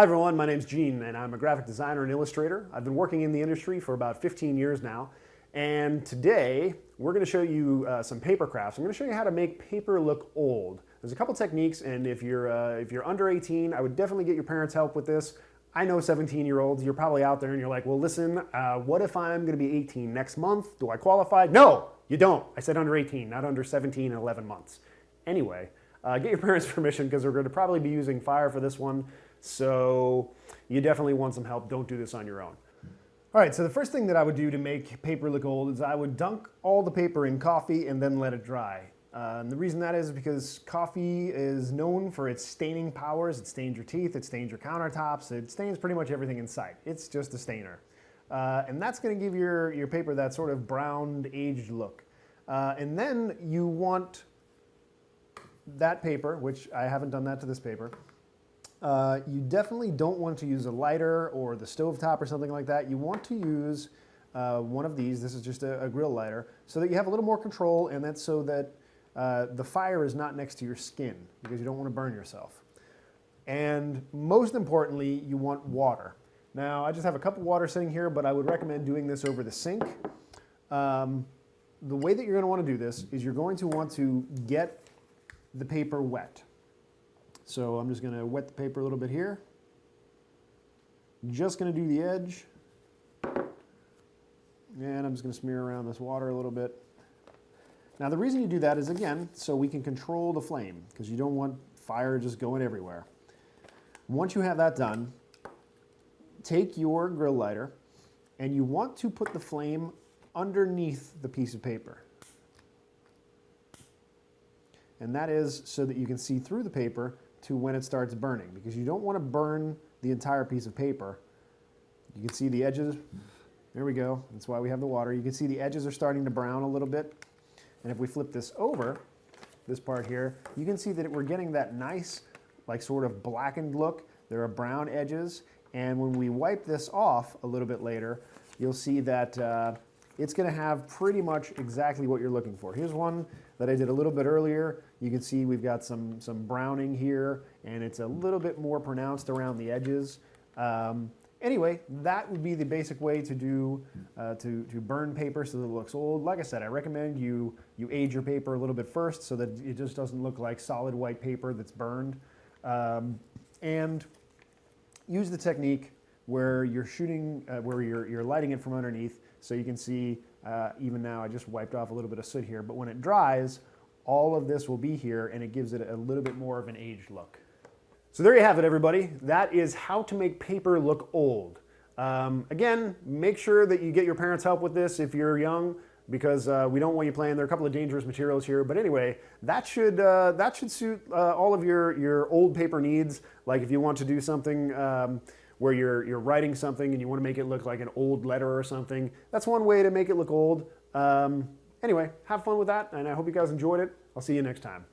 Hi everyone, my name's Gene and I'm a graphic designer and illustrator. I've been working in the industry for about 15 years now, and today we're going to show you some paper crafts. I'm going to show you how to make paper look old. There's a couple techniques, and if you're under 18, I would definitely get your parents' help with this. I know 17-year-olds, you're probably out there and you're like, well listen, what if I'm going to be 18 next month? Do I qualify? No, you don't. I said under 18, not under 17 and 11 months. Anyway, get your parents' permission because we're going to probably be using fire for this one. So you definitely want some help. Don't do this on your own. All right, so the first thing that I would do to make paper look old is I would dunk all the paper in coffee and then let it dry. And the reason that is because coffee is known for its staining powers. It stains your teeth, it stains your countertops, it stains pretty much everything in sight. It's just a stainer. And that's going to give your paper that sort of browned, aged look. And then you want that paper, which I haven't done that to this paper, you definitely don't want to use a lighter or the stovetop or something like that. You want to use one of these. This is just a grill lighter, so that you have a little more control, and that's so that the fire is not next to your skin, because you don't want to burn yourself. And most importantly, you want water. Now, I just have a cup of water sitting here, but I would recommend doing this over the sink. The way that you're going to want to do this is you're going to want to get the paper wet. So I'm just going to wet the paper a little bit here. Just going to do the edge. And I'm just going to smear around this water a little bit. Now the reason you do that is, again, so we can control the flame, because you don't want fire just going everywhere. Once you have that done, take your grill lighter and you want to put the flame underneath the piece of paper. And that is so that you can see through the paper to when it starts burning, because you don't want to burn the entire piece of paper. You can see the edges. There we go. That's why we have the water. You can see the edges are starting to brown a little bit. And if we flip this over, this part here, you can see that we're getting that nice, like sort of blackened look. There are brown edges. And when we wipe this off a little bit later, you'll see that it's going to have pretty much exactly what you're looking for. Here's one that I did a little bit earlier. You can see we've got some browning here, and it's a little bit more pronounced around the edges. Anyway, that would be the basic way to do to burn paper so that it looks old. Like I said, I recommend you age your paper a little bit first so that it just doesn't look like solid white paper that's burned. And use the technique where you're shooting, where you're lighting it from underneath, so you can see, even now I just wiped off a little bit of soot here, but when it dries, all of this will be here and it gives it a little bit more of an aged look. So there you have it, everybody. That is how to make paper look old. Again, make sure that you get your parents' help with this if you're young, because we don't want you playing. There are a couple of dangerous materials here, but anyway, that should suit all of your old paper needs. Like if you want to do something where you're writing something and you want to make it look like an old letter or something, that's one way to make it look old. Anyway, have fun with that, and I hope you guys enjoyed it. I'll see you next time.